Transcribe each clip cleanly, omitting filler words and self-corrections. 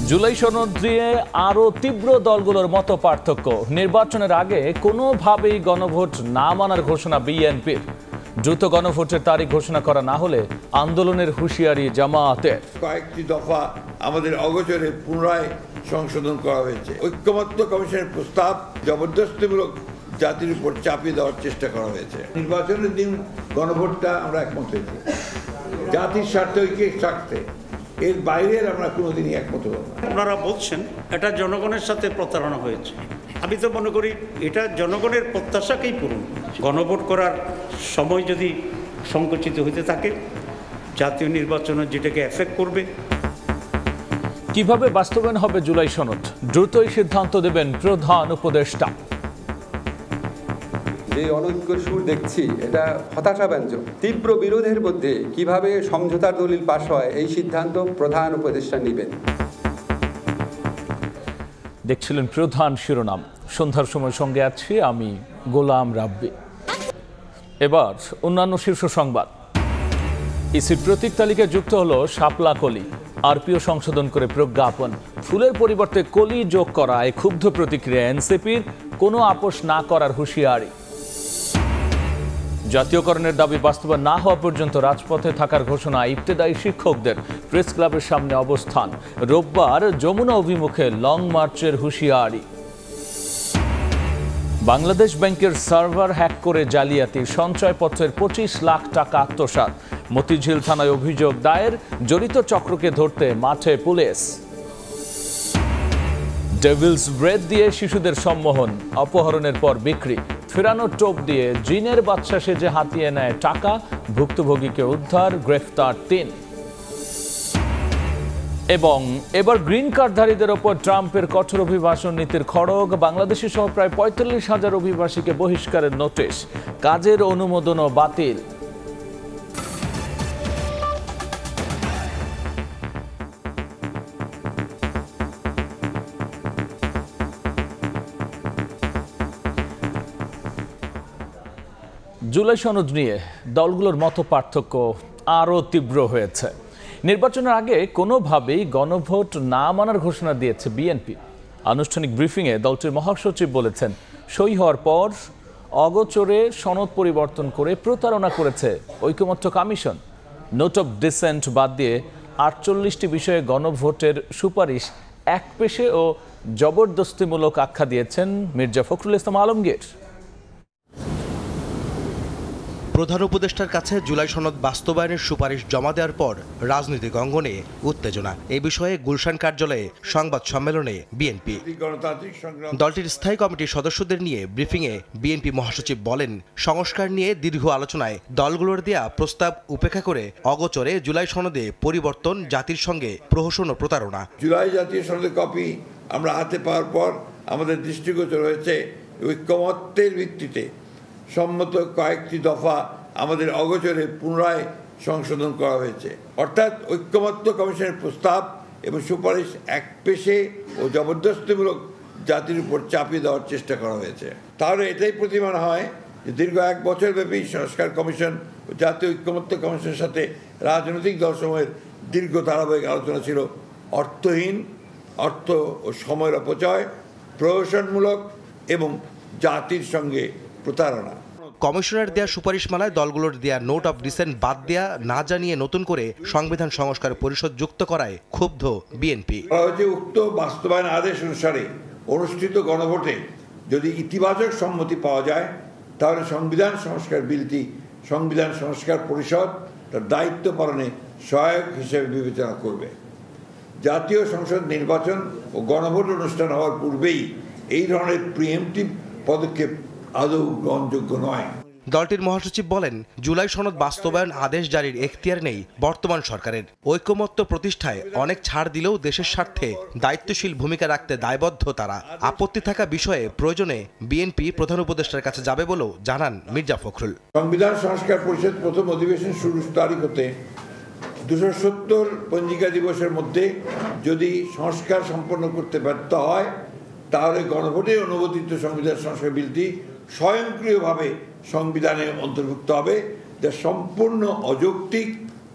জুলাই সনদ নিয়ে আরো তীব্র দলগুলোর মত পার্থক্য। নির্বাচনের আগে কোনোভাবেই গণভোট না মানার ঘোষণা বিএনপির। দ্রুত গণভোটের তারিখ ঘোষণা করা না হলে আন্দোলনের হুঁশিয়ারি জামায়াতের। কয়েকটি দফা আমাদের অগোচরে পুনরায় সংশোধন করা হয়েছে। ঐক্যমত্য কমিশনের প্রস্তাব জবরদস্তিমূলক জাতির উপর চাপিয়ে দেওয়ার চেষ্টা করা হয়েছে। নির্বাচনের দিন গণভোটটা আমরা একমত হয়েছি জাতির স্বার্থে, ঐক্যের স্বার্থে। এর বাইরের আমরা কোনোদিনই একমত হব না। আপনারা বলছেন এটা জনগণের সাথে প্রতারণা হয়েছে। আমি তো মনে করি এটা জনগণের প্রত্যাশাকেই পূরণ। গণভোট করার সময় যদি সংকুচিত হতে থাকে, জাতীয় নির্বাচনে যেটাকে এফেক্ট করবে। কিভাবে বাস্তবায়ন হবে জুলাই সনদ, দ্রুতই সিদ্ধান্ত দেবেন প্রধান উপদেষ্টা। যে অনৈক্যের সুর দেখছি এটা হতাশাব্যঞ্জক। তীব্র বিরোধের মধ্যে কিভাবে সমঝোতার দলিল পাশ হয় এই সিদ্ধান্ত প্রধান উপদেষ্টা নেবেন। দেখছিলেন প্রধান শিরোনাম। সন্ধ্যার সময় সঙ্গে আছি আমি গোলাম রাব্বি। এবার অন্যান্য শীর্ষ সংবাদ। ইসির প্রতীক তালিকায় যুক্ত হলো শাপলা কলি। আরপিও সংশোধন করে প্রজ্ঞাপন। ফুলের পরিবর্তে কলি যোগ করায় ক্ষুব্ধ প্রতিক্রিয়া এনসিপির। কোনো আপোষ না করার হুঁশিয়ারি। জাতীয়করণের দাবি বাস্তবায়ন না হওয়া পর্যন্ত রাজপথে থাকার ঘোষণা ইবতেদায়ী শিক্ষকদের। প্রেস ক্লাবের সামনে অবস্থান। রোববার যমুনা অভিমুখে লং মার্চের হুঁশিয়ারি। বাংলাদেশ ব্যাংকের সার্ভার হ্যাক করে জালিয়াতি। সঞ্চয়পত্রের 25 লাখ টাকা আত্মসাৎ। মতিঝিল থানায় অভিযোগ দায়ের। জড়িত চক্রকে ধরতে মাঠে পুলিশ। ডেভিলস ব্রেড দিয়ে শিশুদের সম্মোহন। অপহরণের পর বিক্রি। ফেরানোর টোপ দিয়ে জিনের বাচ্চা সেজে হাতিয়ে নেয় টাকা। ভুক্তভোগীকে উদ্ধার, গ্রেফতার 3। এবং এবার গ্রিন কার্ডধারীদের ওপর ট্রাম্পের কঠোর অভিবাসন নীতির খড়গ। বাংলাদেশি সহ প্রায় 45,000 অভিবাসীকে বহিষ্কারের নোটিশ। কাজের অনুমোদনও বাতিল। জুলাই সনদ নিয়ে দলগুলোর মত পার্থক্য আরও তীব্র হয়েছে। নির্বাচনের আগে কোনোভাবেই গণভোট না মানার ঘোষণা দিয়েছে বিএনপি। আনুষ্ঠানিক ব্রিফিংয়ে দলটির মহাসচিব বলেছেন, সই হওয়ার পর অগোচরে সনদ পরিবর্তন করে প্রতারণা করেছে ঐকমত্য কমিশন। নোট অফ ডিসেন্ট বাদ দিয়ে 48টি বিষয়ে গণভোটের সুপারিশ একপেশে ও জবরদস্তিমূলক আখ্যা দিয়েছেন মির্জা ফখরুল ইসলাম আলমগীর। প্রধান উপদেষ্টার কাছে জুলাই সনদ বাস্তবায়নের সুপারিশ জমা দেওয়ার পর রাজনৈতিক অঙ্গনে উত্তেজনা। এই বিষয়ে গুলশান কার্যালয়ে সংবাদ সম্মেলনে বিএনপি। দলটির স্থায়ী কমিটির সদস্যদের নিয়ে ব্রিফিংয়ে বিএনপি মহাসচিব বলেন, সংস্কার নিয়ে দীর্ঘ আলোচনায় দলগুলোর দেয়া প্রস্তাব উপেক্ষা করে অগোচরে জুলাই সনদে পরিবর্তন জাতির সঙ্গে প্রহসন ও প্রতারণা। জুলাই জাতীয় সনদের কপি আমরা হাতে পাওয়ার পর আমাদের দৃষ্টিগোচর হয়েছে ঐক্যমত্যের ভিত্তিতে সম্মত কয়েকটি দফা আমাদের অগোচরে পুনরায় সংশোধন করা হয়েছে। অর্থাৎ ঐক্যমত্য কমিশনের প্রস্তাব এবং সুপারিশ একপেশে ও জবরদস্তিমূলক জাতির উপর চাপিয়ে দেওয়ার চেষ্টা করা হয়েছে। তাহলে এটাই প্রতীয়মান হয় যে দীর্ঘ 1 বছরব্যাপী সংস্কার কমিশন ও জাতীয় ঐক্যমত্য কমিশনের সাথে রাজনৈতিক দলসমূহের দীর্ঘ ধারাবাহিক আলোচনা ছিল অর্থহীন, অর্থ ও সময়ের অপচয়, প্রহসনমূলক এবং জাতির সঙ্গে প্রতারণা। কমিশনের দেয়া সুপারিশ মালায় দলগুলোর দেয়া নোট অফ ডিসেন্ট বাদ দেয়া না জানিয়ে নতুন করে সংবিধান সংস্কার পরিষদ যুক্ত করায় ক্ষুব্ধ বিএনপি। উক্ত বাস্তবায়ন আদেশ অনুসারে অনুষ্ঠিত গণভোটে যদি ইতিবাচক সম্মতি পাওয়া যায়, তাহলে সংবিধান সংস্কার বিলটি সংবিধান সংস্কার পরিষদ তার দায়িত্ব পালনে সহায়ক হিসেবে বিবেচনা করবে। জাতীয় সংসদ নির্বাচন ও গণভোট অনুষ্ঠান হওয়ার পূর্বেই এই ধরনের প্রিএমটিভ পদক্ষেপ আদৌ গ্রহণযোগ্য নয়। দলটির মহাসচিব বলেন, জুলাই সনদ বাস্তবায়ন আদেশ জারির এখতিয়ার নেই বর্তমান সরকারের। ঐকমত্য প্রতিষ্ঠায় অনেক ছাড় দিলেও দেশের স্বার্থে দায়িত্বশীল ভূমিকা রাখতে দায়বদ্ধ তারা। আপত্তি থাকা বিষয়ে প্রয়োজনে বিএনপি প্রধান উপদেষ্টার কাছে যাবে বলেও জানান মির্জা ফখরুল। সংবিধান সংস্কার পরিষদ প্রথম অধিবেশন শুরুর তারিখ হতে 270 পঞ্জিকা দিবসের মধ্যে যদি সংস্কার সম্পন্ন করতে ব্যর্থ হয়, তাহলে গণভোটে অনুমোদিত সংবিধান সংস্কার বিলটি স্বয়ংক্রিয়ভাবে সংবিধানে অন্তর্ভুক্ত হবে, যা সম্পূর্ণ অযৌক্তিক,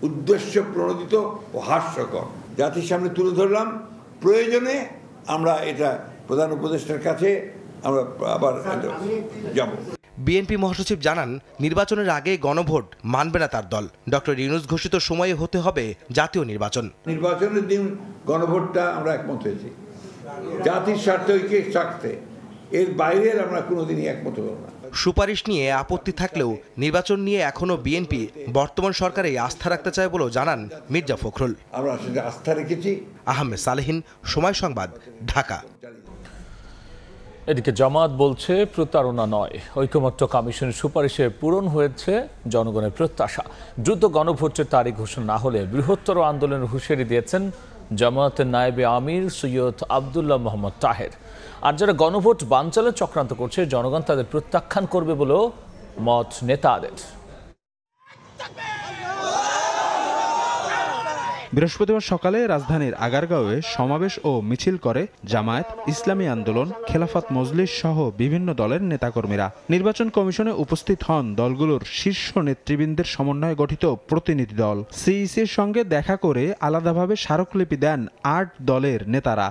উদ্দেশ্য প্রণোদিত ও হাস্যকর। জাতির সামনে তুলে ধরলাম প্রয়োজনে আমরা এটা প্রধান উপদেষ্টার কাছে আমরা আবার যাব। বিএনপি মহাসচিব জানান, নির্বাচনের আগে গণভোট মানবে না তার দল। ডক্টর ইউনূস ঘোষিত সময়ে হতে হবে জাতীয় নির্বাচন। নির্বাচনের দিন গণভোটটা আমরা একমত হয়েছি জাতির স্বার্থে, ঐক্যের স্বার্থে। এর বাইরে আমরা কোনোদিনই একমত হব না। সুপারিশ নিয়ে আপত্তি থাকলেও নির্বাচন নিয়ে এখনও বিএনপি বর্তমান সরকারে আস্থা রাখতে চায় বলেও জানান মির্জা ফখরুল। আমরা সেটা আস্থা রেখেছি। আহমেদ সালেহীন, সময় সংবাদ, ঢাকা। এদিকে জামায়াত বলছে প্রতারণা নয়, ঐকমত্য কমিশনের সুপারিশে পূরণ হয়েছে জনগণের প্রত্যাশা। দ্রুত গণভোটের তারিখ ঘোষণা না হলে বৃহত্তর আন্দোলনের হুঁশিয়ারি দিয়েছেন জামায়াতের নায়েবে আমির সৈয়দ আবদুল্লাহ মোহাম্মদ তাহের। আর যারা গণভোট বানচালের চক্রান্ত করছে, জনগণ তাদের প্রত্যাখ্যান করবে বলেও মত নেতাদের। বৃহস্পতিবার সকালে রাজধানীর আগারগাঁওয়ে সমাবেশ ও মিছিল করে জামায়াত, ইসলামী আন্দোলন, খেলাফত মজলিস সহ বিভিন্ন দলের নেতাকর্মীরা। নির্বাচন কমিশনে উপস্থিত হন দলগুলোর শীর্ষ নেতৃবৃন্দের সমন্বয়ে গঠিত প্রতিনিধি দল। সিইসির সঙ্গে দেখা করে আলাদাভাবে স্মারকলিপি দেন ৮ দলের নেতারা।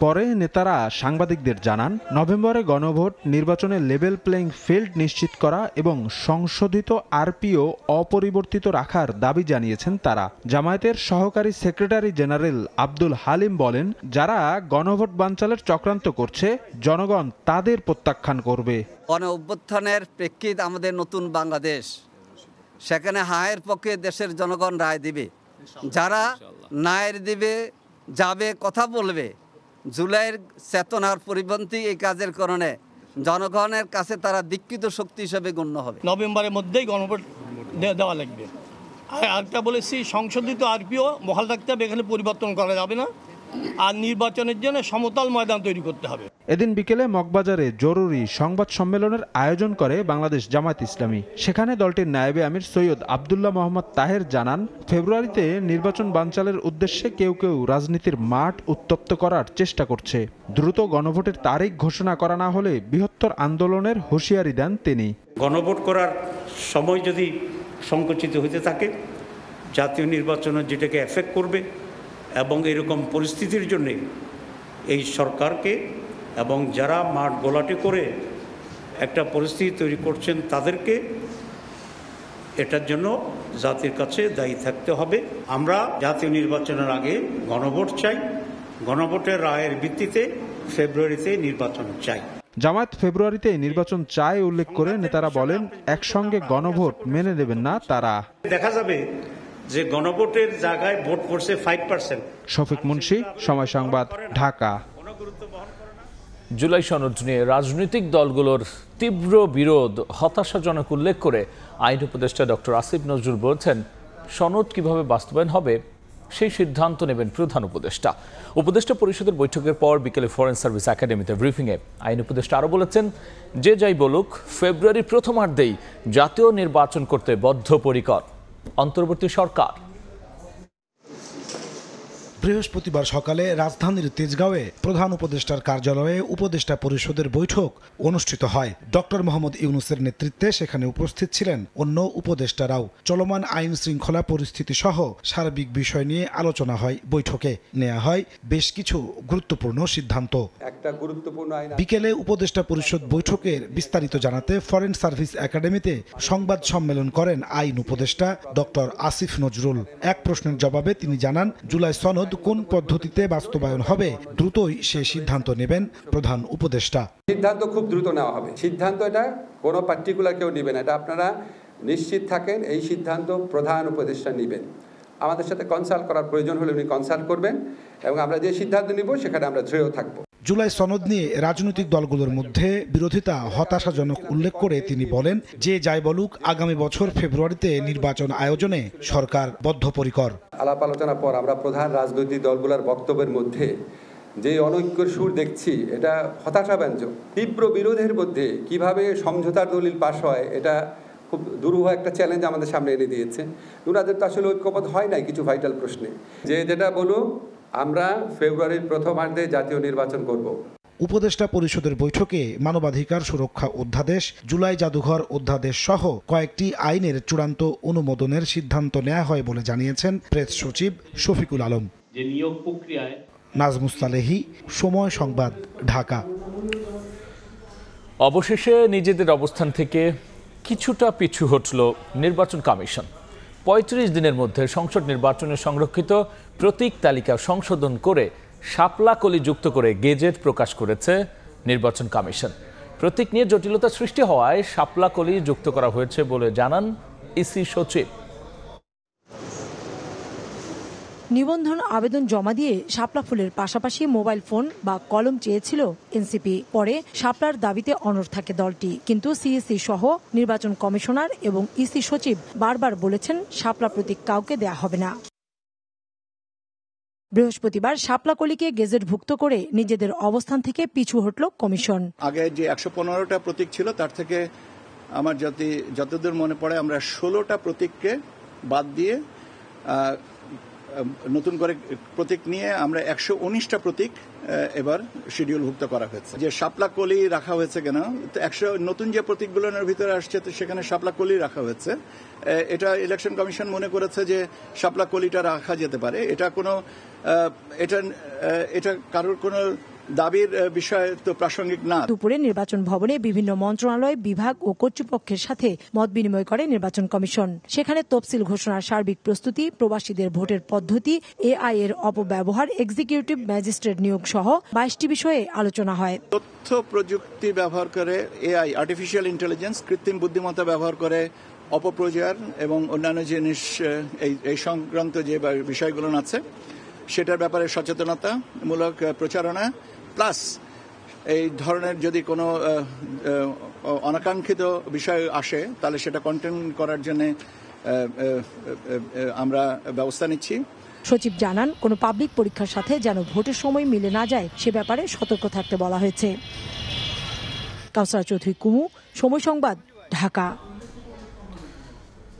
পরে নেতারা সাংবাদিকদের জানান, নভেম্বরে গণভোট, নির্বাচনে লেভেল প্লেইং ফিল্ড নিশ্চিত করা এবং সংশোধিত আরপিও অপরিবর্তিত রাখার দাবি জানিয়েছেন তারা। জামায়াতের সহকারী সেক্রেটারি জেনারেল আব্দুল হালিম বলেন, যারা গণভোট বানচালের চক্রান্ত করছে, জনগণ তাদের প্রত্যাখ্যান করবে। গণ অভ্যুত্থানের প্রেক্ষিত আমাদের নতুন বাংলাদেশ, সেখানে হায়ের পক্ষে দেশের জনগণ রায় দিবে। যারা নায়ের দিবে, যাবে, কথা বলবে, জুলাইয়ের চেতনার পরিপন্থী এই কাজের কারণে জনগণের কাছে তারা দীক্ষিত শক্তি হিসেবে গণ্য হবে। নভেম্বরের মধ্যেই গণভোট দেওয়া লাগবে। আর আরেকটা বলেছি, সংশোধিত আরপিও বহাল রাখতে হবে, এখানে পরিবর্তন করা যাবে না। আর নির্বাচনের জন্য সমতল ময়দান তৈরি করতে হবে। এদিন বিকেলে মগবাজারে জরুরি সংবাদ সম্মেলনের আয়োজন করে বাংলাদেশ জামায়াত ইসলামী। সেখানে দলটির নায়েবে আমির সৈয়দ আবদুল্লাহ মোহাম্মদ তাহের জানান, ফেব্রুয়ারিতে নির্বাচন বানচালের উদ্দেশ্যে কেউ কেউ রাজনীতির মাঠ উত্তপ্ত করার চেষ্টা করছে। দ্রুত গণভোটের তারিখ ঘোষণা করা না হলে বৃহত্তর আন্দোলনের হুঁশিয়ারি দেন তিনি। গণভোট করার সময় যদি সংকুচিত হতে থাকে, জাতীয় নির্বাচনে যেটাকে এফেক্ট করবে, এবং এরকম পরিস্থিতির জন্য এই সরকারকে এবং যারা মাঠ গোলাটি করে একটা পরিস্থিতি তৈরি করছেন তাদেরকে এটার জন্য জাতির কাছে দায়ী থাকতে হবে। আমরা জাতীয় নির্বাচনের আগে গণভোট চাই, গণভোটের রায়ের ভিত্তিতে ফেব্রুয়ারিতে নির্বাচন চাই। জামায়াত ফেব্রুয়ারিতে নির্বাচন চায় উল্লেখ করে নেতারা বলেন, একসঙ্গে গণভোট মেনে নেবেন না তারা। দেখা যাবে যে গণভোটের জায়গায় ভোট পড়ছে 5%। শফিক মুন্সি, সময় সংবাদ, ঢাকা। জুলাই সনদ নিয়ে রাজনৈতিক দলগুলোর তীব্র বিরোধ হতাশাজনক উল্লেখ করে আইন উপদেষ্টা ডক্টর আসিফ নজরুল বলছেন, সনদ কিভাবে বাস্তবায়ন হবে সেই সিদ্ধান্ত নেবেন প্রধান উপদেষ্টা। উপদেষ্টা পরিষদের বৈঠকের পর বিকেলে ফরেন সার্ভিস একাডেমিতে ব্রিফিংয়ে আইন উপদেষ্টা আরও বলেছেন, যে যাই বলুক, ফেব্রুয়ারির প্রথমার্ধেই জাতীয় নির্বাচন করতে বদ্ধপরিকর অন্তর্বর্তী সরকার। বৃহস্পতিবার সকালে রাজধানীর তেজগাঁওয়ে প্রধান উপদেষ্টার কার্যালয়ে উপদেষ্টা পরিষদের বৈঠক অনুষ্ঠিত হয়। ডক্টর মোহাম্মদ ইউনূসের নেতৃত্বে সেখানে উপস্থিত ছিলেন অন্য উপদেষ্টারাও। চলমান আইন শৃঙ্খলা পরিস্থিতি সহ সার্বিক বিষয় নিয়ে আলোচনা হয়। বৈঠকে নেওয়া হয় বেশ কিছু গুরুত্বপূর্ণ সিদ্ধান্ত। বিকেলে উপদেষ্টা পরিষদ বৈঠকের বিস্তারিত জানাতে ফরেন সার্ভিস একাডেমিতে সংবাদ সম্মেলন করেন আইন উপদেষ্টা ডক্টর আসিফ নজরুল। এক প্রশ্নের জবাবে তিনি জানান, জুলাই সনদ কোন পদ্ধতিতে বাস্তবায়ন হবে দ্রুতই সে সিদ্ধান্ত নেবেন প্রধান উপদেষ্টা। সিদ্ধান্ত খুব দ্রুত নেওয়া হবে। সিদ্ধান্ত এটা কোনো পার্টিকুলার কেউ নেবেন, এটা আপনারা নিশ্চিত থাকেন। এই সিদ্ধান্ত প্রধান উপদেষ্টা নেবেন। আমাদের সাথে কনসাল্ট করার প্রয়োজন হলে উনি কনসাল্ট করবেন, এবং আমরা যে সিদ্ধান্ত নিব সেখানে আমরা দৃঢ় থাকব। জুলাই সনদ নিয়ে রাজনৈতিক দলগুলোর মধ্যে বিরোধিতা হতাশাজনক উল্লেখ করে তিনি বলেন, যে যাই বলুক, আগামী বছর ফেব্রুয়ারিতে নির্বাচন আয়োজনে সরকার বদ্ধপরিকর। আলাপ আলোচনার পর আমরা প্রধান রাজনৈতিক দলগুলোর বক্তব্যের মধ্যে যে অনৈক্যের সুর দেখছি, এটা হতাশাব্যঞ্জক। তীব্র বিরোধের মধ্যে কিভাবে সমঝোতার দলিল পাশ হয়, এটা খুব দুরূহ একটা চ্যালেঞ্জ আমাদের সামনে এনে দিয়েছে। ওনাদের তো আসলে ঐক্যবদ্ধ হয় নাই কিছু ভাইটাল প্রশ্নে। যেটা বলুন, আমরা ফেব্রুয়ারির প্রথমার্ধে জাতীয় নির্বাচন করব। উপদেষ্টা পরিষদের বৈঠকে মানবাধিকার সুরক্ষা অধ্যাদেশ, জুলাই জাদুঘর অধ্যাদেশ সহ কয়েকটি আইনের চূড়ান্ত অনুমোদনের সিদ্ধান্ত নেওয়া হয় বলে জানিয়েছেন প্রেস সচিব শফিকুল আলম। যে নিয়োগ প্রক্রিয়ায়। নাজমুস্তালেহি, সময় সংবাদ, ঢাকা। অবশেষে নিজেদের অবস্থান থেকে কিছুটা পিছু হটল নির্বাচন কমিশন। ৩৫ দিনের মধ্যে সংসদ নির্বাচনে সংরক্ষিত প্রতীক তালিকা সংশোধন করে শাপলা কলি যুক্ত করে গেজেট প্রকাশ করেছে নির্বাচন কমিশন। প্রতীক নিয়ে জটিলতা সৃষ্টি হওয়ায় শাপলা কলি যুক্ত করা হয়েছে বলে জানান ইসি সচিব। নিবন্ধন আবেদন জমা দিয়ে শাপলা ফুলের পাশাপাশি মোবাইল ফোন বা কলম চেয়েছিল এনসিপি। পরে শাপলার দাবিতে অনড় থাকে দলটি, কিন্তু সিইসি সহ নির্বাচন কমিশনার এবং ইসি সচিব বারবার বলেছেন শাপলা প্রতীক কাউকে দেয়া হবে না। বৃহস্পতিবার শাপলা কলিকে গেজেটভুক্ত করে নিজেদের অবস্থান থেকে পিছু হটল কমিশন। আগে যে 115টা প্রতীক ছিল তার থেকে আমার যতদূর মনে পড়ে আমরা 16টা প্রতীককে বাদ দিয়ে নতুন করে প্রতীক নিয়ে আমরা 119টা প্রতীক এবার শিডিউলভুক্ত করা হয়েছে। যে শাপলা কলি রাখা হয়েছে কেন, নতুন যে প্রতীকগুলোর ভিতরে আসছে তো সেখানে শাপলা কলি রাখা হয়েছে। এটা ইলেকশন কমিশন মনে করেছে যে শাপলা কলিটা রাখা যেতে পারে। এটা কারোর কোনো দাবির বিষয় তো প্রাসঙ্গিক না। দুপুরে নির্বাচন ভবনে বিভিন্ন মন্ত্রণালয়, বিভাগ ও কর্তৃপক্ষের সাথে মত বিনিময় করে নির্বাচন কমিশন। সেখানে তফসিল ঘোষণার সার্বিক প্রস্তুতি, প্রবাসীদের ভোটের পদ্ধতি, এআই এর অপব্যবহার, এক্সিকিউটিভ ম্যাজিস্ট্রেট নিয়োগ সহ 22টি বিষয়ে আলোচনা হয়। তথ্য প্রযুক্তি ব্যবহার করে এআই, আর্টিফিশিয়াল ইন্টেলিজেন্স, কৃত্রিম বুদ্ধিমত্তা ব্যবহার করে অপপ্রচার এবং অন্যান্য জিনিস এই সংক্রান্ত যে বিষয়গুলো আছে সেটার ব্যাপারে সচেতনতামূলক প্রচারণা, প্লাস এই ধরনের যদি কোনো অনাকাঙ্ক্ষিত বিষয় আসে তাহলে সেটা কন্টেন করার জন্য আমরা ব্যবস্থা নিচ্ছি। সচিব জানান, কোনো পাবলিক পরীক্ষার সাথে যেন ভোটের সময় মিলে না যায় সে ব্যাপারে সতর্ক থাকতে বলা হয়েছে। কাউসারা চৌধুরী, কুমু, সময় সংবাদ, ঢাকা।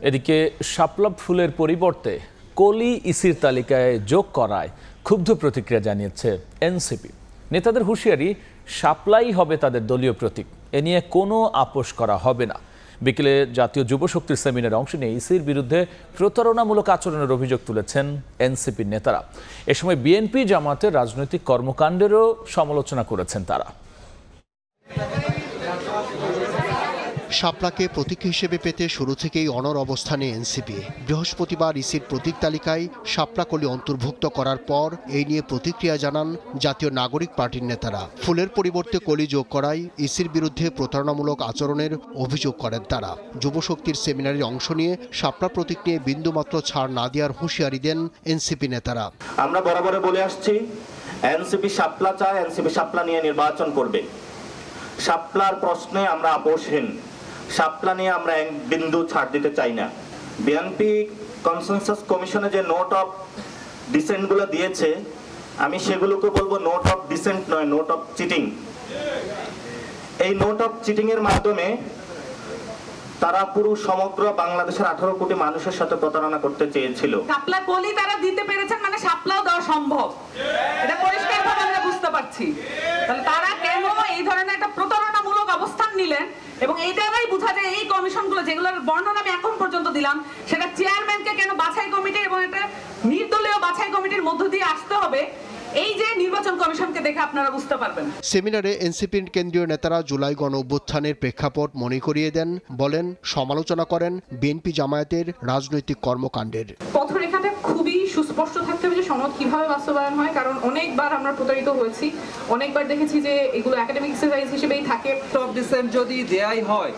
এদিকে শাপলা ফুলের পরিবর্তে কলি ইসির তালিকায় যোগ করায় ক্ষুব্ধ প্রতিক্রিয়া জানিয়েছে এনসিপি। নেতাদের হুঁশিয়ারি, শাপলাই হবে তাদের দলীয় প্রতীক, এ নিয়ে কোনো আপোষ করা হবে না। বিকেলে জাতীয় যুব শক্তির সেমিনারে অংশ নিয়ে ইসির বিরুদ্ধে প্রতারণামূলক আচরণের অভিযোগ তুলেছেন এনসিপির নেতারা। এ সময় বিএনপি জামাতের রাজনৈতিক কর্মকাণ্ডেরও সমালোচনা করেছেন তারা। শাপলাকে প্রতীক হিসেবে পেতে শুরু থেকেই অনড় অবস্থানে এনসিপি। বৃহস্পতিবার ইসির প্রতীক তালিকায় শাপলা কলি অন্তর্ভুক্ত করার পর এই নিয়ে প্রতিক্রিয়া জানান জাতীয় নাগরিক পার্টির নেতারা। ফুলের পরিবর্তে কলি যোগ করায় ইসির বিরুদ্ধে প্রতারণামূলক আচরণের অভিযোগ করেন তারা। যুবশক্তির সেমিনারে অংশ নিয়ে শাপলা প্রতীক নিয়ে বিন্দুমাত্র ছাড় না দেওয়ার হুঁশিয়ারি দেন এনসিপি নেতারা। আমরা বরাবর বলে আসছি, এনসিপি শাপলা চায়, এনসিপি শাপলা নিয়ে নির্বাচন করবে। শাপলার প্রশ্নে আমরা আপোষহীন, শাপলা নিয়ে আমরা এক বিন্দু ছাড় দিতে চাই না। বিএনপি কনসেনসাস কমিশনে যে নোট অফ ডিসেন্ট গুলো দিয়েছে, আমি সেগুলোকে বলবো নোট অফ ডিসেন্ট নয়, নোট অফ চিটিং। এই নোট অফ চিটিং এর মাধ্যমে তারা পুরো সমগ্র বাংলাদেশের 18 কোটি মানুষের সাথে প্রতারণা করতে চেয়েছিল। শাপলা কলি তারা দিতে পেরেছেন, মানে শাপলাও দেওয়া সম্ভব, এটা পরিষ্কারভাবে আমরা বুঝতে পারছি। তাহলে তারা কেন এই ধরনের একটা প্রতারণামূলক অবস্থান নিলেন, এবং এই দ্বারাই বোঝা যায় এই কমিশনগুলো যেগুলোর বর্ণনা আমি এখন পর্যন্ত দিলাম, সেটা চেয়ারম্যানকে কেন বাছাই কমিটি এবং একটা নির্দলীয় বাছাই কমিটির মধ্য দিয়ে আসতে হবে, এই যে নির্বাচন কমিশনকে দেখে আপনারা বুঝতে পারবেন। সেমিনারে এনসিপির কেন্দ্রীয় নেতারা জুলাই গণ অভ্যুত্থানের প্রেক্ষাপট মনে করিয়ে দেন, বলেন, সমালোচনা করেন বিএনপি জামায়াতের রাজনৈতিক কর্মকাণ্ডের। পথরেখাটা খুবই সুস্পষ্ট থাকতে হবে যে সনদ কিভাবে বাস্তবায়ন হয়, কারণ অনেকবার আমরা প্রতারিত হয়েছি, অনেকবার দেখেছি যে এগুলো একাডেমিক এক্সারসাইজ হিসেবেই থাকে। টপ ডিসেন্ট যদি দেয়াই হয়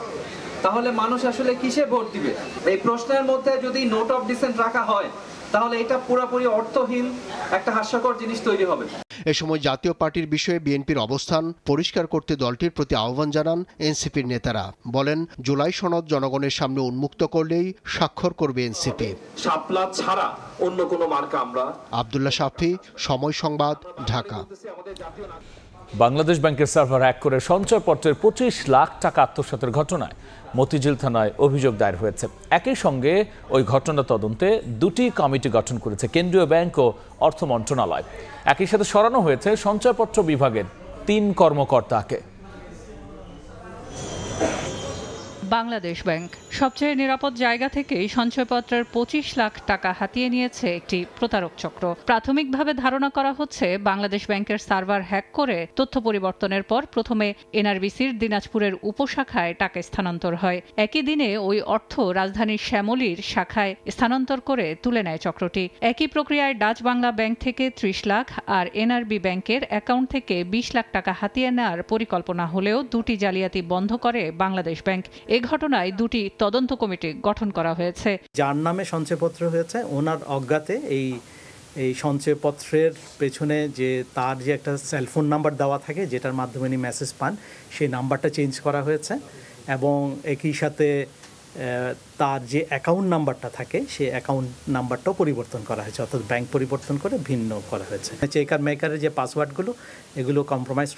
তাহলে মানুষ আসলে কিসে ভোট দিবে? এই প্রশ্নের মধ্যে যদি নোট অফ ডিসেন্ট রাখা হয় তাহলে এটা পুরোপুরি অর্থহীন একটা হাস্যকর জিনিস তৈরি হবে। এ সময় জাতীয় পার্টির বিষয়ে বিএনপির অবস্থান পরিষ্কার করতে দলটির প্রতি আহ্বান জানান এনসিপির নেতারা। বলেন, জুলাই সনদ জনগণের সামনে উন্মুক্ত করলেই স্বাক্ষর করবে এনসিপি। শাপলা ছাড়া অন্য কোনো মার্কা আমরা। আব্দুল্লাহ শাফি, সময় সংবাদ, ঢাকা। বাংলাদেশ ব্যাংকের সার্ভার হ্যাক করে সঞ্চয়পত্রের 25 লাখ টাকা আত্মসাতের ঘটনায় মতিঝিল থানায় অভিযোগ দায়ের হয়েছে। একই সঙ্গে ওই ঘটনা তদন্তে 2টি কমিটি গঠন করেছে কেন্দ্রীয় ব্যাংক ও অর্থ মন্ত্রণালয়। একই সাথে সরানো হয়েছে সঞ্চয়পত্র বিভাগের 3 কর্মকর্তাকে। বাংলাদেশ ব্যাংক সবচেয়ে নিরাপদ জায়গা থেকেই সঞ্চয়পত্রের 25 লাখ টাকা হাতিয়ে নিয়েছে একটি প্রতারক চক্র। প্রাথমিকভাবে ধারণা করা হচ্ছে বাংলাদেশ ব্যাংকের সার্ভার হ্যাক করে তথ্য পরিবর্তনের পর প্রথমে এনআরবিসির দিনাজপুরের উপশাখায় টাকা স্থানান্তর হয়। একই দিনে ওই অর্থ রাজধানীর শ্যামলীর শাখায় স্থানান্তর করে তুলে নেয় চক্রটি। একই প্রক্রিয়ায় ডাচ বাংলা ব্যাংক থেকে 30 লাখ আর এনআরবি ব্যাংকের অ্যাকাউন্ট থেকে 20 লাখ টাকা হাতিয়ে নেওয়ার পরিকল্পনা হলেও দুটি জালিয়াতি বন্ধ করে বাংলাদেশ ব্যাংক। এ ঘটনায় দুটি তদন্ত কমিটি গঠন করা হয়েছে। যার নামে সঞ্চয়পত্র হয়েছে ওনার অজ্ঞাতে এই সঞ্চয়পত্রের পেছনে যে তার যে একটা সেলফোন নাম্বার দেওয়া থাকে যেটার মাধ্যমে উনি মেসেজ পান সেই নাম্বারটা চেঞ্জ করা হয়েছে এবং একই সাথে তার যে অ্যাকাউন্ট নাম্বারটা থাকে সেই অ্যাকাউন্ট নাম্বারটাও পরিবর্তন করা হয়েছে, অর্থাৎ ব্যাংক পরিবর্তন করে ভিন্ন করা হয়েছে। চেকার মেকারের যে পাসওয়ার্ডগুলো এগুলো কম্প্রোমাইজ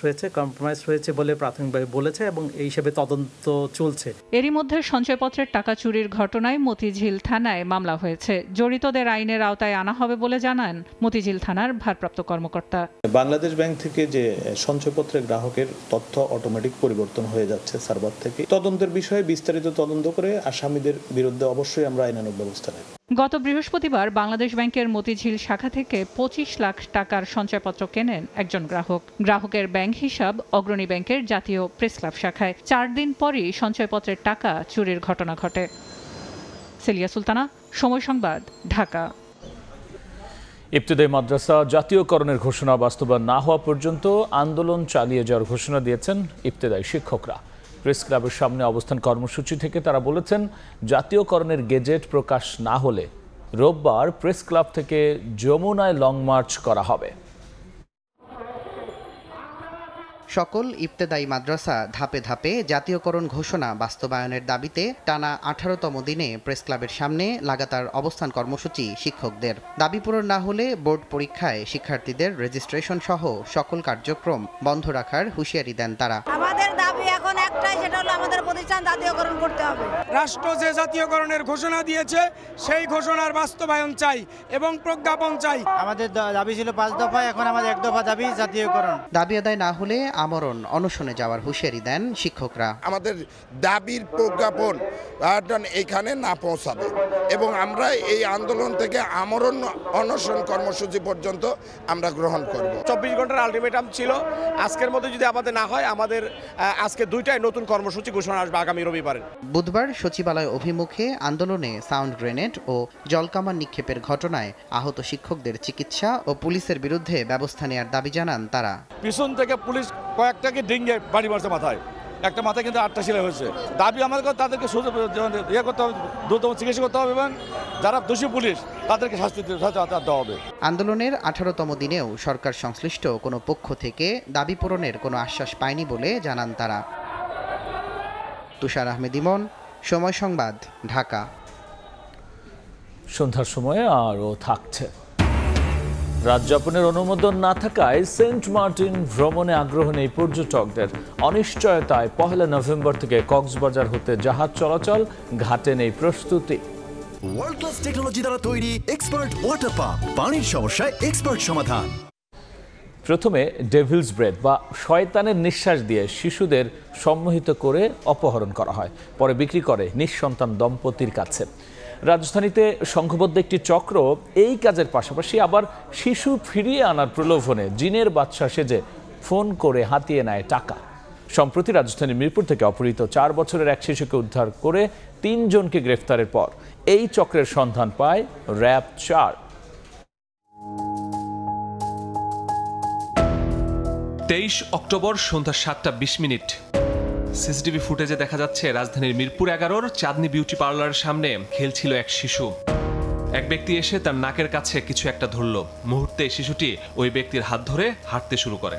হয়েছে বলে প্রাথমিকভাবে বলেছে এবং এই হিসেবে তদন্ত চলছে। এরই মধ্যে সঞ্চয়পত্রের টাকা চুরির ঘটনায় মতিঝিল থানায় মামলা হয়েছে। জড়িতদের আইনের আওতায় আনা হবে বলে জানান মতিঝিল থানার ভারপ্রাপ্ত কর্মকর্তা। বাংলাদেশ ব্যাংক থেকে যে সঞ্চয়পত্রের গ্রাহকের তথ্য অটোমেটিক পরিবর্তন হয়ে যাচ্ছে সার্ভার থেকে। তদন্তের বিষয়ে বিস্তারিত তদন্ত করে আসামিদের বিরুদ্ধে অবশ্যই আমরা আইনানুগ ব্যবস্থা নেব। গত বৃহস্পতিবার বাংলাদেশ ব্যাংকের মতিঝিল শাখা থেকে 25 লাখ টাকার সঞ্চয়পত্র কেনেন একজন গ্রাহক। গ্রাহকের ব্যাংক হিসাব অগ্রণী ব্যাংকের জাতীয় প্রেস ক্লাব শাখায়। 4 দিন পরই সঞ্চয়পত্রের টাকা চুরির ঘটনা ঘটে। সেলিয়া সুলতানা, সময় সংবাদ, ঢাকা। ইবতেদায়ী মাদ্রাসা জাতীয়করণের ঘোষণা বাস্তবায়ন না হওয়া পর্যন্ত আন্দোলন চালিয়ে যাওয়ার ঘোষণা দিয়েছেন ইবতেদায়ী শিক্ষকরা। প্রেস ক্লাবের সামনে অবস্থান কর্মসূচি থেকে তারা বলেছেন, জাতীয়করণের গেজেট প্রকাশ না হলে রোববার প্রেস ক্লাব থেকে যমুনায় লং মার্চ করা হবে। সকল ইবতেদায়ী মাদ্রাসা ধাপে ধাপে জাতীয়করণ ঘোষণা বাস্তবায়নের দাবিতে টানা 18তম দিনে প্রেস ক্লাবের সামনে লাগাতার অবস্থান কর্মসূচি শিক্ষকদের। দাবি পূরণ না হলে বোর্ড পরীক্ষায় শিক্ষার্থীদের রেজিস্ট্রেশন সহ সকল কার্যক্রম বন্ধ রাখার হুঁশিয়ারি দেন তারা। আমাদের দাবি এখন একটাই, সেটা হলো আমাদের প্রতিষ্ঠান জাতীয়করণ করতে হবে। রাষ্ট্র যে জাতীয়করণের ঘোষণা দিয়েছে সেই ঘোষণার বাস্তবায়ন চাই এবং প্রজ্ঞাপন চাই। আমাদের দাবি ছিল 5 দফা, এখন আমাদের 1 দফা দাবি জাতীয়করণ। দাবি আদায় না হলে আমরণ অনশনে যাওয়ার হুঁশিয়ারি দেন শিক্ষকরা। আমাদের দাবির প্রজ্ঞাপন এখানে না পৌঁছাবে এবং আমরা এই আন্দোলন থেকে আমরণ অনশন কর্মসূচি পর্যন্ত আমরা গ্রহণ করব। 24 ঘন্টার আলটিমেটাম ছিল, আজকের মধ্যে যদি আমাদের না হয় আমাদের আজকে 2টায় নতুন কর্মসূচি ঘোষণা আসবে আগামী রবিবারে। বুধবার সচিবালয় অভিমুখে আন্দোলনে সাউন্ড গ্রেনেড ও জলকামান নিক্ষেপের ঘটনায় আহত শিক্ষকদের চিকিৎসা ও পুলিশের বিরুদ্ধে ব্যবস্থা নেওয়ার দাবি জানান তারা। পিছন থেকে পুলিশ কয়েকটাকে ডিঙ্গে বাড়ি মারছে মাথায়, একটা মাথায় কিন্তু 8টা সেলাই হয়েছে। দাবি আমাদের তাদেরকে ইয়ে করতে হবে, দ্রুততম চিকিৎসা করতে হবে এবং যারা দোষী পুলিশ তাদেরকে শাস্তি দেওয়া হবে। আন্দোলনের 18তম দিনেও সরকার সংশ্লিষ্ট কোনো পক্ষ থেকে দাবি পূরণের কোনো আশ্বাস পায়নি বলে জানান তারা। তুষার আহমেদ ইমন, সময় সংবাদ, ঢাকা। সন্ধ্যার সময়ে আরও থাকছে। রাতযাপনের অনুমোদন না থাকায় সেন্ট মার্টিন ভ্রমণে আগ্রহ নেই পর্যটকদের। অনিশ্চয়তায় 1 নভেম্বর থেকে কক্সবাজার হতে জাহাজ চলাচল, ঘাটে নেই প্রস্তুতি। ওয়ার্ল্ড ক্লাস টেকনোলজি দ্বারা তৈরি এক্সপার্ট ওয়াটার পাম্প, পানির সমস্যায় এক্সপার্ট সমাধান। প্রথমে ডেভিলস ব্রেথ বা শয়তানের নিঃশ্বাস দিয়ে শিশুদের সম্মোহিত করে অপহরণ করা হয়, পরে বিক্রি করে নিঃসন্তান দম্পতির কাছে। রাজধানীতে সংঘবদ্ধ একটি চক্র এই কাজের পাশাপাশি আবার শিশু ফিরিয়ে আনার প্রলোভনে জিনের বাদশা সেজে ফোন করে হাতিয়ে নেয় টাকা। সম্প্রতি রাজধানীর মিরপুর থেকে অপহৃত 4 বছরের এক শিশুকে উদ্ধার করে 3 জনকে গ্রেফতারের পর এই চক্রের সন্ধান পায় র্যাব 4। 23 অক্টোবর সন্ধ্যা 7:20। সিসিটিভি ফুটেজে দেখা যাচ্ছে রাজধানীর মিরপুর 11-র চাঁদনি বিউটি পার্লারের সামনে খেলছিল এক শিশু। এক ব্যক্তি এসে তার নাকের কাছে কিছু একটা ধরল। মুহূর্তে শিশুটি ওই ব্যক্তির হাত ধরে হাঁটতে শুরু করে।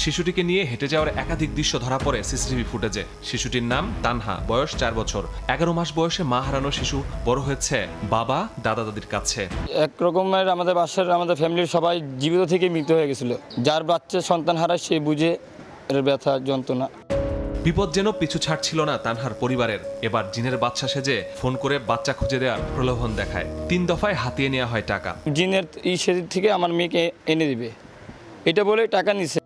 শিশুটিকে নিয়ে হেঁটে যাওয়ার একাধিক দৃশ্য ধরা পড়ে সিসিটিভি ফুটেজে। শিশুটির নাম তানহা, বয়স 4 বছর। 11 মাস বয়সে মা হারানো শিশু বড় হয়েছে বাবা দাদা দাদির কাছে। এক রকমের আমাদের বাসার আমাদের ফ্যামিলির সবাই জীবিত থেকে মৃত হয়ে গেছিল। যার বাচ্চা সন্তান হারায় সে বুঝে এর ব্যথা যন্ত্রণা। বিপদ যেন পিছু ছাড়ছিল না তানহার পরিবারের। এবার জিনের বাদশা সেজে ফোন করে বাচ্চা খুঁজে দেওয়ার প্রলোভন দেখায়। 3 দফায় হাতিয়ে নেওয়া হয় টাকা। জিনের সেদিক থেকে আমার মেয়েকে এনে দিবে এটা বলে টাকা নিছে।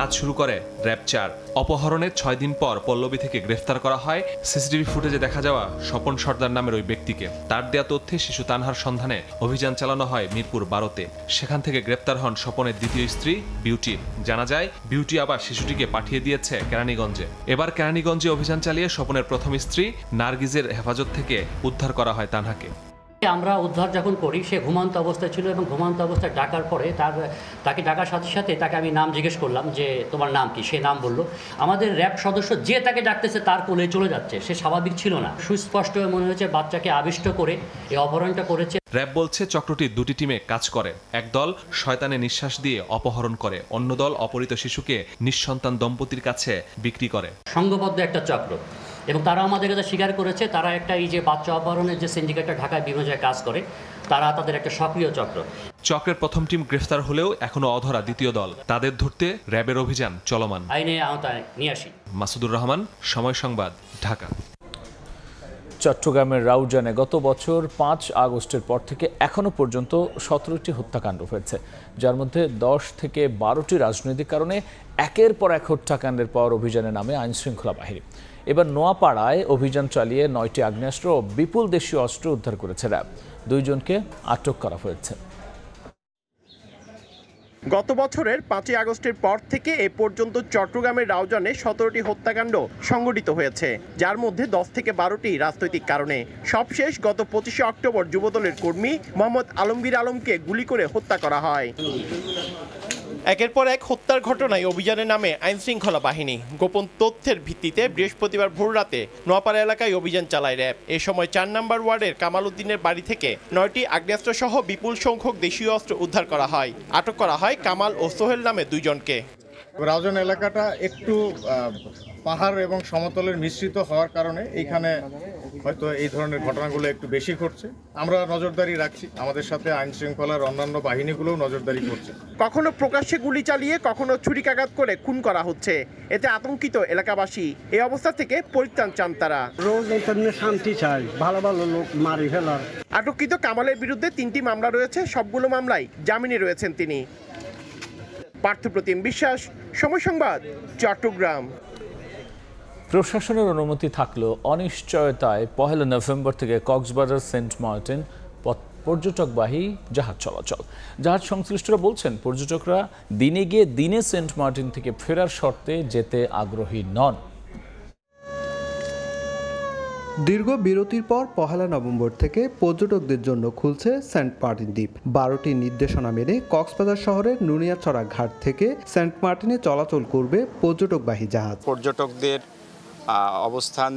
কাজ শুরু করে র্যাব 4। অপহরণের 6 দিন পর পল্লবী থেকে গ্রেফতার করা হয় সিসিটিভি ফুটেজে দেখা যাওয়া স্বপন সর্দার নামের ওই ব্যক্তিকে। তার দেয়া তথ্যে শিশু তানহার সন্ধানে অভিযান চালানো হয় মিরপুর 12-তে। সেখান থেকে গ্রেপ্তার হন স্বপনের দ্বিতীয় স্ত্রী বিউটি। জানা যায় বিউটি আবার শিশুটিকে পাঠিয়ে দিয়েছে কেরানীগঞ্জে। এবার কেরানীগঞ্জে অভিযান চালিয়ে স্বপনের প্রথম স্ত্রী নার্গিজের হেফাজত থেকে উদ্ধার করা হয় তানহাকে। আমরা উদ্ধার যখন করি সে ঘুমান্ত অবস্থায় ছিল এবং ঘুমান্ত অবস্থায় ডাকার পরে তাকে ডাকার সাথে সাথে তাকে আমি নাম জিজ্ঞেস করলাম যে তোমার নাম কি। সে নাম বলল। আমাদের র্যাব সদস্য যে তাকে ডাকতেছে তার কোলে চলে যাচ্ছে। সে স্বাভাবিক ছিল না। সুস্পষ্ট মনে হয়েছে বাচ্চাকে আবিষ্ট করে এই অপহরণটা করেছে। র্যাব বলছে চক্রটি দুটি টিমে কাজ করে। এক দল শয়তানে নিঃশ্বাস দিয়ে অপহরণ করে, অন্য দল অপহৃত শিশুকে নিঃসন্তান দম্পতির কাছে বিক্রি করে। সংঘবদ্ধ একটা চক্র এবং তারা আমাদের কাছে স্বীকার করেছে তারা একটা এই যে বাচ্চা অপহরণের যে সিন্ডিকেটটা ঢাকায় বিভিন্ন জায়গায় কাজ করে তারা তাদের একটা সক্রিয় চক্র। চক্রের প্রথম টিম গ্রেফতার হলেও এখনো অধরা দ্বিতীয় দল। তাদের ধরতে র্যাবের অভিযান চলমান। আইনে আওতায় নিয়ে আসি। মাসুদুর রহমান, সময় সংবাদ, ঢাকা। চট্টগ্রামের রাউজানে গত বছর 5 আগস্টের পর থেকে এখনো পর্যন্ত 17টি হত্যাকাণ্ড হয়েছে, যার মধ্যে 10 থেকে 12টি রাজনৈতিক কারণে একের পর এক হত্যাকাণ্ডের পর অভিযানে নামে আইনশৃঙ্খলা বাহিনী। এবার নোয়াপাড়ায় অভিযান চালিয়ে 9টি আগ্নেয়াস্ত্র ও বিপুল দেশীয় অস্ত্র উদ্ধার করেছে র্যাব। 2 জনকে আটক করা হয়েছে। গত বছরের 5 আগস্টের পর থেকে এ পর্যন্ত চট্টগ্রামের রাউজানে 17টি হত্যাকাণ্ড সংঘটিত হয়েছে, যার মধ্যে 10 থেকে 12টি রাজনৈতিক কারণে। সবশেষ গত 25 অক্টোবর যুবদলের কর্মী মোহাম্মদ আলমগীর আলমকে গুলি করে হত্যা করা হয়। একের পর এক হত্যার ঘটনায় অভিযানে নামে আইনশৃঙ্খলা বাহিনী। গোপন তথ্যের ভিত্তিতে বৃহস্পতিবার ভোররাতে নোয়াপাড়া এলাকায় অভিযান চালায় র্যাব। এ সময় 4 নম্বর ওয়ার্ডের কামাল উদ্দিনের বাড়ি থেকে 9টি আগ্নেয়াস্ত্র সহ বিপুল সংখ্যক দেশীয় অস্ত্র উদ্ধার করা হয়। আটক করা হয় কামাল ও সোহেল নামে 2 জনকে। রাউজান এলাকাটা একটু পাহাড় এবং সমতলের মিশ্রিত হওয়ার কারণে এইখানে হয়তো এই ধরনের ঘটনাগুলো একটু বেশি ঘটছে। আমরা নজরদারি রাখছি, আমাদের সাথে আইন শৃঙ্খলার অন্যান্য বাহিনীগুলোও নজরদারি করছে। কখনো প্রকাশ্যে গুলি চালিয়ে কখনো ছুরিকাঘাত করে খুন করা হচ্ছে। এতে আতঙ্কিত এলাকাবাসী। এই অবস্থা থেকে পরিত্রাণ চান তারা। রোজ এখানে শান্তি চাই, ভালো ভালো লোক মারি ফেলার। আটককৃত কামালের বিরুদ্ধে 3টি মামলা রয়েছে। সবগুলো মামলায় জামিনে রয়েছেন তিনি। পার্থপ্রতিম বিশ্বাস, সময় সংবাদ, চট্টগ্রাম। প্রশাসনের অনুমতি থাকলেও অনিশ্চয়তায় 1 নভেম্বর থেকে কক্সবাজার সেন্ট মার্টিন পর্যটকবাহী জাহাজ চলাচল। জাহাজ সংশ্লিষ্টরা বলছেন পর্যটকরা দিনে গিয়ে দিনে সেন্ট মার্টিন থেকে ফেরার শর্তে যেতে আগ্রহী নন। দীর্ঘ বিরতির পর 1 নভেম্বর থেকে পর্যটকদের জন্য খুলছে সেন্ট মার্টিন দ্বীপ। 12টি নির্দেশনা মেনে কক্সবাজার শহরের নুনিয়াছড়া ঘাট থেকে সেন্ট মার্টিনে চলাচল করবে পর্যটকবাহী জাহাজ। পর্যটকদের অবস্থান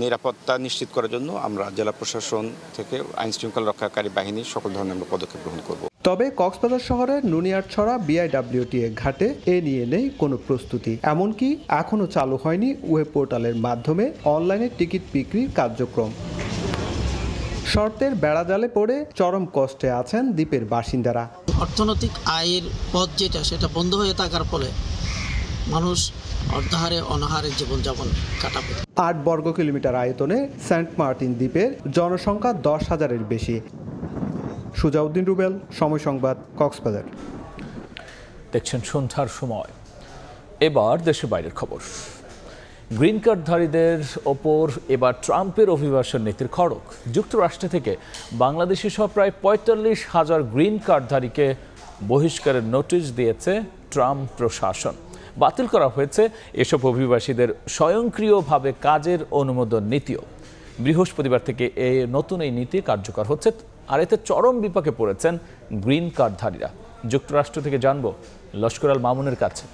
নিরাপত্তা নিশ্চিত করার জন্য আমরা জেলা প্রশাসন থেকে আইন শৃঙ্খলা রক্ষাকারী বাহিনীর সকল ধরনের পদক্ষেপ গ্রহণ করব। তবে কক্সবাজার শহরের নুনিয়ারছড়া BIWTA ঘাটে এ নিয়ে নেই কোনো প্রস্তুতি। এমনকি এখনও চালু হয়নি ওয়েব পোর্টালের মাধ্যমে অনলাইনে টিকিট বিক্রির কার্যক্রম। শর্তের বেড়াজালে পড়ে চরম কষ্টে আছেন দ্বীপের বাসিন্দারা। অর্থনৈতিক আয়ের পথ যেটা সেটা বন্ধ হয়ে থাকার ফলে মানুষ অর্ধাহারে অনাহারে জীবনযাপন কাটাবে। 8 বর্গ কিলোমিটার আয়তনে সেন্ট মার্টিন দ্বীপের জনসংখ্যা 10,000-এর বেশি। সুজাউদ্দিন রুবেল, সময় সংবাদ, কক্সবাজার। দেখছেন সন্ধ্যার সময়। এবার দেশের বাইরের খবর। গ্রিন কার্ডধারীদের ওপর এবার ট্রাম্পের অভিবাসন নীতির খড়গ। যুক্তরাষ্ট্র থেকে বাংলাদেশি সহ প্রায় 45,000 গ্রিন কার্ডধারীকে বহিষ্কারের নোটিশ দিয়েছে ট্রাম্প প্রশাসন। বাতিল করা হয়েছে এসব অভিবাসীদের স্বয়ংক্রিয়ভাবে কাজের অনুমোদন নীতিও। বৃহস্পতিবার থেকে নতুন এই নীতি কার্যকর হচ্ছে, আর এতে চরম বিপাকে পড়েছেন গ্রিন কার্ডধারীরা। যুক্তরাষ্ট্র থেকে জানবো লস্কর আল মামুনের কাছে।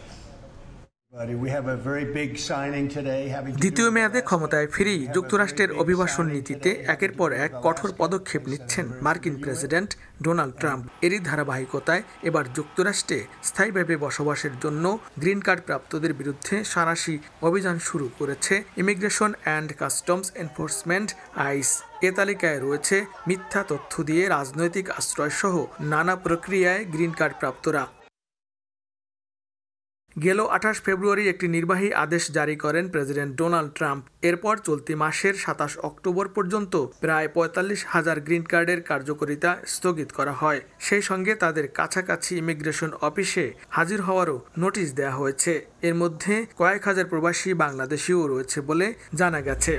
দ্বিতীয় মেয়াদে ক্ষমতায় ফিরেই যুক্তরাষ্ট্রের অভিবাসন নীতিতে একের পর এক কঠোর পদক্ষেপ নিচ্ছেন মার্কিন প্রেসিডেন্ট ডোনাল্ড ট্রাম্প। এরই ধারাবাহিকতায় এবার যুক্তরাষ্ট্রে স্থায়ীভাবে বসবাসের জন্য গ্রিন কার্ড প্রাপ্তদের বিরুদ্ধে সাঁড়াশি অভিযান শুরু করেছে immigration and customs enforcement ICE. এ তালিকায় রয়েছে মিথ্যা তথ্য দিয়ে রাজনৈতিক আশ্রয় সহ নানা প্রক্রিয়ায় গ্রিন কার্ড প্রাপ্তরা। গেল 28 ফেব্রুয়ারি একটি নির্বাহী আদেশ জারি করেন প্রেসিডেন্ট ডোনাল্ড ট্রাম্প। এরপর চলতি মাসের 27 অক্টোবর পর্যন্ত প্রায় 45,000 গ্রিন কার্ডের কার্যকারিতা স্থগিত করা হয়। সেই সঙ্গে তাদের কাছাকাছি ইমিগ্রেশন অফিসে হাজির হওয়ারও নোটিশ দেওয়া হয়েছে। এর মধ্যে কয়েক হাজার প্রবাসী বাংলাদেশিও রয়েছে বলে জানা গেছে।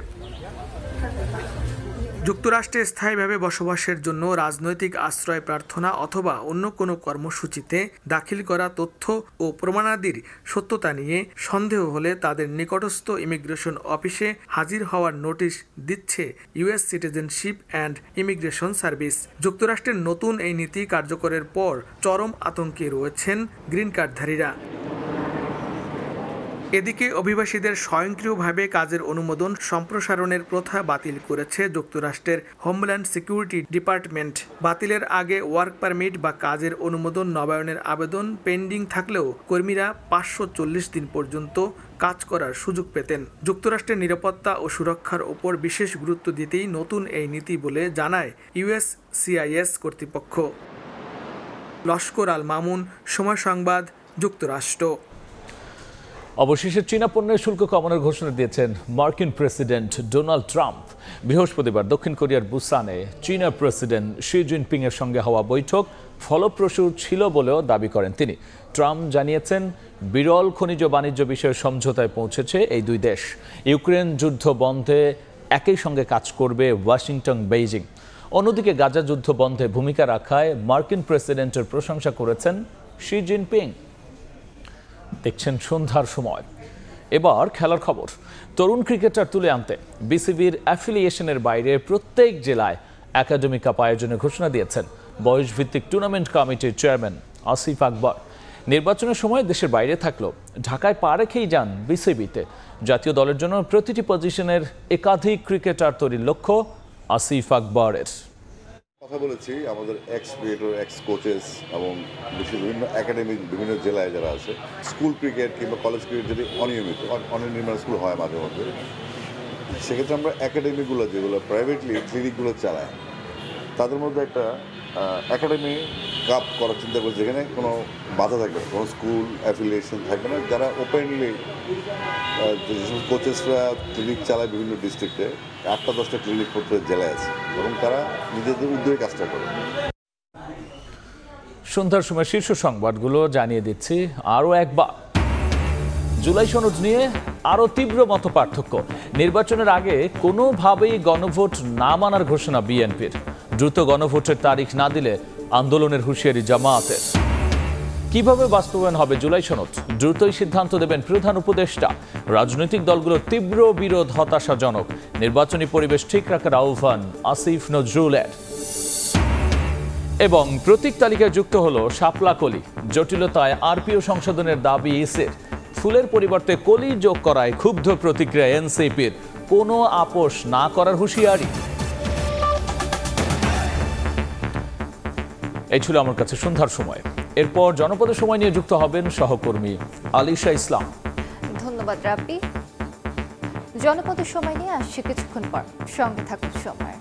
যুক্তরাষ্ট্রে স্থায়ীভাবে বসবাসের জন্য রাজনৈতিক আশ্রয় প্রার্থনা অথবা অন্য কোনো কর্মসূচিতে দাখিল করা তথ্য ও প্রমাণাদির সত্যতা নিয়ে সন্দেহ হলে তাদের নিকটস্থ ইমিগ্রেশন অফিসে হাজির হওয়ার নোটিশ দিচ্ছে US citizenship and immigration service. যুক্তরাষ্ট্রের নতুন এই নীতি কার্যকরের পর চরম আতঙ্কে রয়েছেন গ্রিন কার্ডধারীরা। এদিকে অভিবাসীদের স্বয়ংক্রিয়ভাবে কাজের অনুমোদন সম্প্রসারণের প্রথা বাতিল করেছে যুক্তরাষ্ট্রের হোমল্যান্ড সিকিউরিটি ডিপার্টমেন্ট। বাতিলের আগে ওয়ার্ক পারমিট বা কাজের অনুমোদন নবায়নের আবেদন পেন্ডিং থাকলেও কর্মীরা 540 দিন পর্যন্ত কাজ করার সুযোগ পেতেন। যুক্তরাষ্ট্রের নিরাপত্তা ও সুরক্ষার ওপর বিশেষ গুরুত্ব দিতেই নতুন এই নীতি বলে জানায় USCIS কর্তৃপক্ষ। লস্কর আল মামুন, সময় সংবাদ, যুক্তরাষ্ট্র। অবশেষে চীনা পণ্যের শুল্ক কমানোর ঘোষণা দিয়েছেন মার্কিন প্রেসিডেন্ট ডোনাল্ড ট্রাম্প। বৃহস্পতিবার দক্ষিণ কোরিয়ার বুসানে চীনা প্রেসিডেন্ট শি জিনপিং এর সঙ্গে হওয়া বৈঠক ফলপ্রসূ ছিল বলেও দাবি করেন তিনি। ট্রাম্প জানিয়েছেন, বিরল খনিজ বাণিজ্য বিষয়ে সমঝোতায় পৌঁছেছে এই দুই দেশ। ইউক্রেন যুদ্ধ বন্ধে একই সঙ্গে কাজ করবে ওয়াশিংটন, বেইজিং। অন্যদিকে গাজা যুদ্ধ বন্ধে ভূমিকা রাখায় মার্কিন প্রেসিডেন্টের প্রশংসা করেছেন শি জিনপিং। দেখছেন সন্ধ্যার সময়। এবার খেলার খবর। তরুণ ক্রিকেটার তুলে আনতে বিসিবির অ্যাফিলিয়েশনের বাইরে প্রত্যেক জেলায় একাডেমি কাপ আয়োজনের ঘোষণা দিয়েছেন বয়সভিত্তিক টুর্নামেন্ট কমিটির চেয়ারম্যান আসিফ আকবর। নির্বাচনের সময় দেশের বাইরে থাকলেও ঢাকায় পা রেখেই যান বিসিবিতে। জাতীয় দলের জন্য প্রতিটি পজিশনের একাধিক ক্রিকেটার তৈরির লক্ষ্য আসিফ আকবরের। কথা বলেছি আমাদের এক্স ক্রিকেটর, এক্স কোচেস এবং বিভিন্ন একাডেমি বিভিন্ন জেলায় যারা আছে, স্কুল ক্রিকেট কিংবা কলেজ ক্রিকেট যদি অনিয়মিত স্কুল হয় মাঝে মধ্যে, সেক্ষেত্রে আমরা একাডেমিগুলো যেগুলো প্রাইভেটলি ক্লিনিকগুলো চালায় তাদের মধ্যে একটা একাডেমি কাপ করার চিন্তা করছে, যেখানে কোনো বাধা থাকবে না, কোনো স্কুল অ্যাফিলিয়েশন থাকবে না, যারা ওপেনলি যেসব কোচেসরা ক্লিনিক চালায় বিভিন্ন ডিস্ট্রিক্টে 8-10টা ক্লিনিক প্রত্যেক জেলায় আছে এবং তারা নিজেদের উদ্যোগে কাজটা করে। সন্ধ্যার সময় শীর্ষ সংবাদগুলো জানিয়ে দিচ্ছি আরও একবার। জুলাই সনদ নিয়ে আরও তীব্র মতপার্থক্য। নির্বাচনের আগে কোনোভাবেই গণভোট না মানার ঘোষণা বিএনপির। দ্রুত গণভোটের তারিখ না দিলে আন্দোলনের হুঁশিয়ারি জামায়াতের। কিভাবে বাস্তবায়ন হবে জুলাই সনদ, দ্রুতই সিদ্ধান্ত দেবেন প্রধান উপদেষ্টা। রাজনৈতিক দলগুলোর তীব্র বিরোধ হতাশাজনক। নির্বাচনী পরিবেশ ঠিক রাখার আহ্বান আসিফ নজরুলের। এবং প্রতীক তালিকায় যুক্ত হলো শাপলা কলি। জটিলতায় আরপিও সংশোধনের দাবি ইসির। ফুলের পরিবর্তে কলি যোগ করায় ক্ষুব্ধ প্রতিক্রিয়া এনসিপির। কোনো আপোষ না করার হুঁশিয়ারি। এই ছিল আমার কাছে সন্ধ্যার সময়। এরপর জনপদের সময় নিয়ে যুক্ত হবেন সহকর্মী আলিশা ইসলাম। ধন্যবাদ রাব্বি। জনপদের সময় নিয়ে আসছে কিছুক্ষণ পর, সঙ্গে থাকুন সময়।